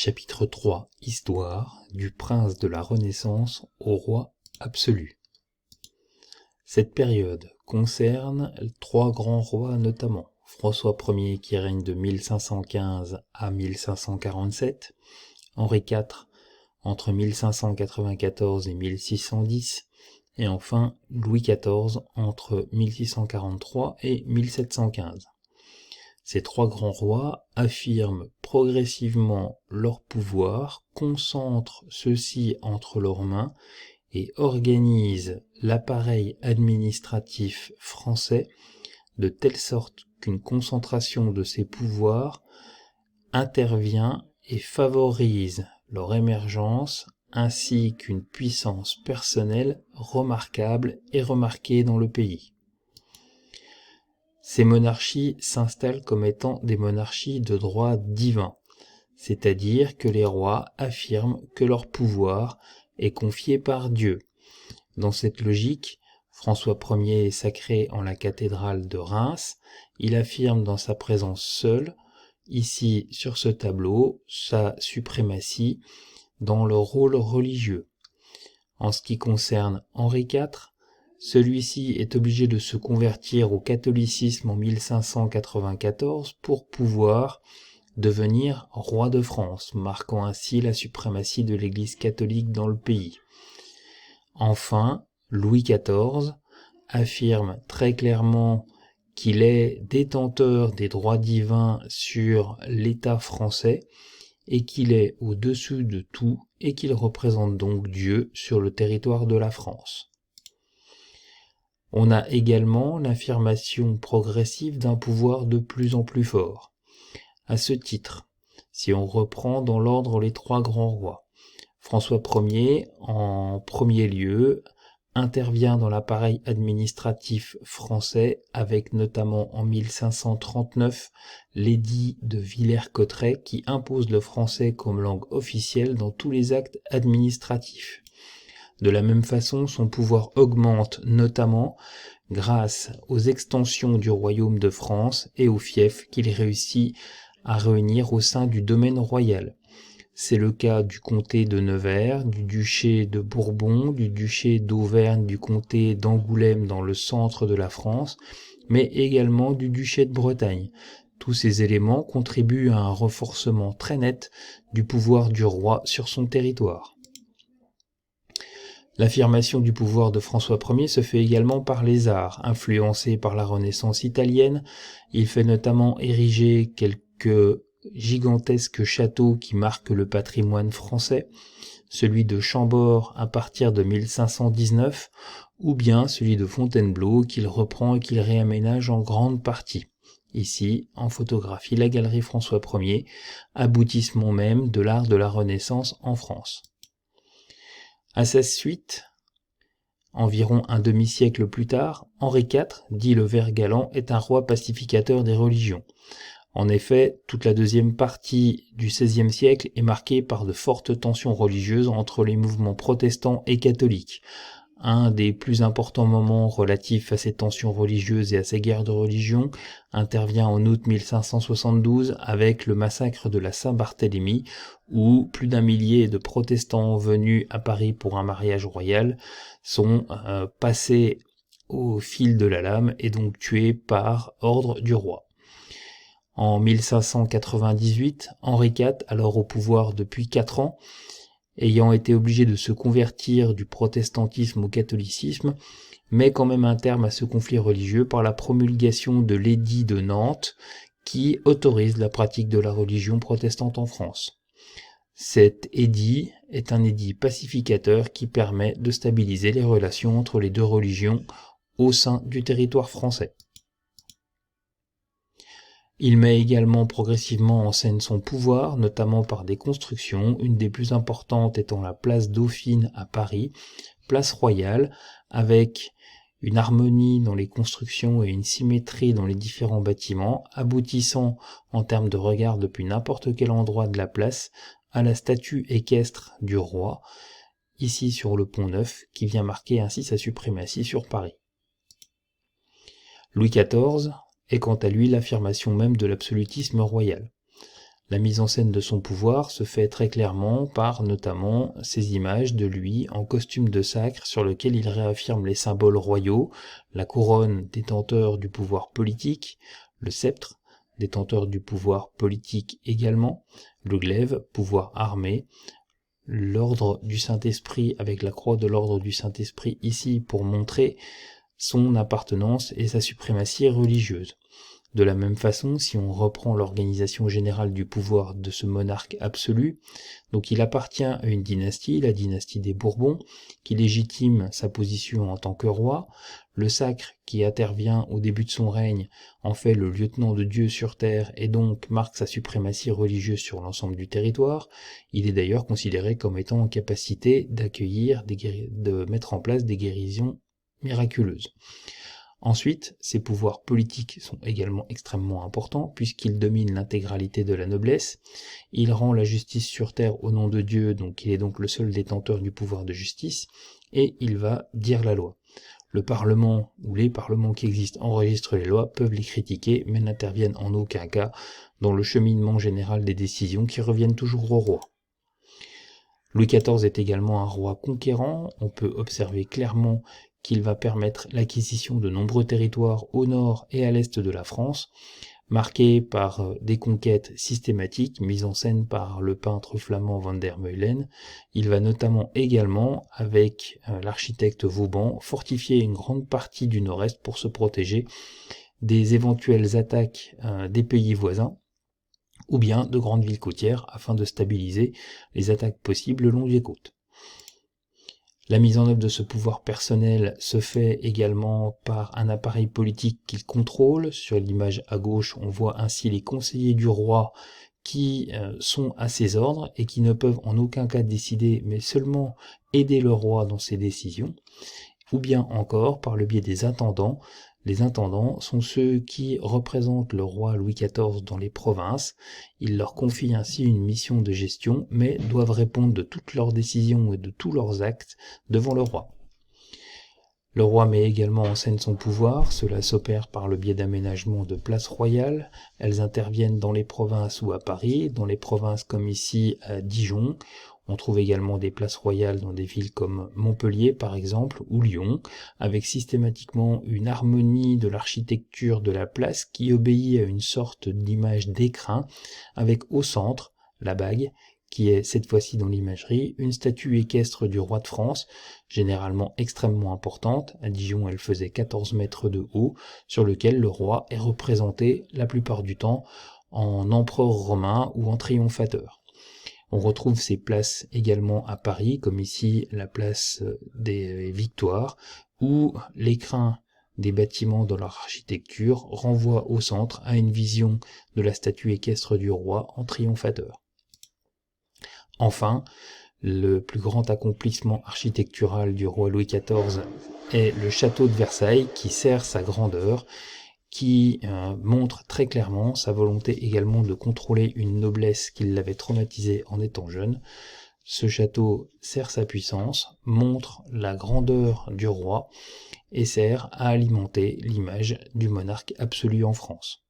Chapitre 3 Histoire, du prince de la Renaissance au roi absolu. Cette période concerne trois grands rois notamment. François Ier qui règne de 1515 à 1547, Henri IV entre 1594 et 1610, et enfin Louis XIV entre 1643 et 1715. Ces trois grands rois affirment progressivement leur pouvoir, concentrent ceux-ci entre leurs mains et organisent l'appareil administratif français de telle sorte qu'une concentration de ces pouvoirs intervient et favorise leur émergence ainsi qu'une puissance personnelle remarquable et remarquée dans le pays. Ces monarchies s'installent comme étant des monarchies de droit divin, c'est-à-dire que les rois affirment que leur pouvoir est confié par Dieu. Dans cette logique, François Ier est sacré en la cathédrale de Reims. Il affirme dans sa présence seule, ici sur ce tableau, sa suprématie dans le rôle religieux. En ce qui concerne Henri IV, celui-ci est obligé de se convertir au catholicisme en 1594 pour pouvoir devenir roi de France, marquant ainsi la suprématie de l'Église catholique dans le pays. Enfin, Louis XIV affirme très clairement qu'il est détenteur des droits divins sur l'État français et qu'il est au-dessus de tout et qu'il représente donc Dieu sur le territoire de la France. On a également l'affirmation progressive d'un pouvoir de plus en plus fort. À ce titre, si on reprend dans l'ordre les trois grands rois, François Ier, en premier lieu, intervient dans l'appareil administratif français avec notamment en 1539 l'édit de Villers-Cotterêts qui impose le français comme langue officielle dans tous les actes administratifs. De la même façon, son pouvoir augmente notamment grâce aux extensions du royaume de France et aux fiefs qu'il réussit à réunir au sein du domaine royal. C'est le cas du comté de Nevers, du duché de Bourbon, du duché d'Auvergne, du comté d'Angoulême dans le centre de la France, mais également du duché de Bretagne. Tous ces éléments contribuent à un renforcement très net du pouvoir du roi sur son territoire. L'affirmation du pouvoir de François Ier se fait également par les arts. Influencé par la Renaissance italienne, il fait notamment ériger quelques gigantesques châteaux qui marquent le patrimoine français, celui de Chambord à partir de 1519, ou bien celui de Fontainebleau qu'il reprend et qu'il réaménage en grande partie. Ici, en photographie, la galerie François Ier, aboutissement même de l'art de la Renaissance en France. À sa suite, environ un demi-siècle plus tard, Henri IV, dit le Vert galant, est un roi pacificateur des religions. En effet, toute la deuxième partie du XVIe siècle est marquée par de fortes tensions religieuses entre les mouvements protestants et catholiques. Un des plus importants moments relatifs à ces tensions religieuses et à ces guerres de religion intervient en août 1572 avec le massacre de la Saint-Barthélemy, où plus d'1 millier de protestants venus à Paris pour un mariage royal sont passés au fil de la lame et donc tués par ordre du roi. En 1598, Henri IV, alors au pouvoir depuis 4 ans, ayant été obligé de se convertir du protestantisme au catholicisme, met quand même un terme à ce conflit religieux par la promulgation de l'édit de Nantes qui autorise la pratique de la religion protestante en France. Cet édit est un édit pacificateur qui permet de stabiliser les relations entre les deux religions au sein du territoire français. Il met également progressivement en scène son pouvoir, notamment par des constructions, une des plus importantes étant la place Dauphine à Paris, place royale, avec une harmonie dans les constructions et une symétrie dans les différents bâtiments, aboutissant en termes de regard depuis n'importe quel endroit de la place à la statue équestre du roi, ici sur le Pont Neuf, qui vient marquer ainsi sa suprématie sur Paris. Louis XIV est quant à lui l'affirmation même de l'absolutisme royal. La mise en scène de son pouvoir se fait très clairement par notamment ces images de lui en costume de sacre sur lequel il réaffirme les symboles royaux, la couronne détenteur du pouvoir politique, le sceptre détenteur du pouvoir politique également, le glaive, pouvoir armé, l'ordre du Saint-Esprit avec la croix de l'ordre du Saint-Esprit ici pour montrer son appartenance et sa suprématie religieuse. De la même façon, si on reprend l'organisation générale du pouvoir de ce monarque absolu, donc il appartient à une dynastie, la dynastie des Bourbons, qui légitime sa position en tant que roi. Le sacre, qui intervient au début de son règne, en fait le lieutenant de Dieu sur terre et donc marque sa suprématie religieuse sur l'ensemble du territoire. Il est d'ailleurs considéré comme étant en capacité d'accueillir, de mettre en place des guérisons miraculeuses. Ensuite, ses pouvoirs politiques sont également extrêmement importants puisqu'il domine l'intégralité de la noblesse. Il rend la justice sur terre au nom de Dieu, donc il est donc le seul détenteur du pouvoir de justice, et il va dire la loi. Le Parlement ou les parlements qui existent enregistrent les lois, peuvent les critiquer, mais n'interviennent en aucun cas dans le cheminement général des décisions qui reviennent toujours au roi. Louis XIV est également un roi conquérant. On peut observer clairement qu'il va permettre l'acquisition de nombreux territoires au nord et à l'est de la France, marqués par des conquêtes systématiques mises en scène par le peintre flamand Van der Meulen. Il va notamment également, avec l'architecte Vauban, fortifier une grande partie du nord-est pour se protéger des éventuelles attaques des pays voisins, ou bien de grandes villes côtières afin de stabiliser les attaques possibles le long des côtes. La mise en œuvre de ce pouvoir personnel se fait également par un appareil politique qu'il contrôle. Sur l'image à gauche, on voit ainsi les conseillers du roi qui sont à ses ordres et qui ne peuvent en aucun cas décider, mais seulement aider le roi dans ses décisions, ou bien encore par le biais des intendants. Les intendants sont ceux qui représentent le roi Louis XIV dans les provinces. Il leur confie ainsi une mission de gestion, mais doivent répondre de toutes leurs décisions et de tous leurs actes devant le roi. Le roi met également en scène son pouvoir. Cela s'opère par le biais d'aménagements de places royales. Elles interviennent dans les provinces ou à Paris, dans les provinces comme ici à Dijon. On trouve également des places royales dans des villes comme Montpellier par exemple ou Lyon, avec systématiquement une harmonie de l'architecture de la place qui obéit à une sorte d'image d'écrin, avec au centre la bague, qui est cette fois-ci dans l'imagerie, une statue équestre du roi de France, généralement extrêmement importante. À Dijon, elle faisait 14 mètres de haut, sur lequel le roi est représenté la plupart du temps en empereur romain ou en triomphateur. On retrouve ces places également à Paris, comme ici la place des Victoires, où l'écrin des bâtiments dans leur architecture renvoie au centre à une vision de la statue équestre du roi en triomphateur. Enfin, le plus grand accomplissement architectural du roi Louis XIV est le château de Versailles qui sert sa grandeur, qui montre très clairement sa volonté également de contrôler une noblesse qui l'avait traumatisé en étant jeune. Ce château sert sa puissance, montre la grandeur du roi et sert à alimenter l'image du monarque absolu en France.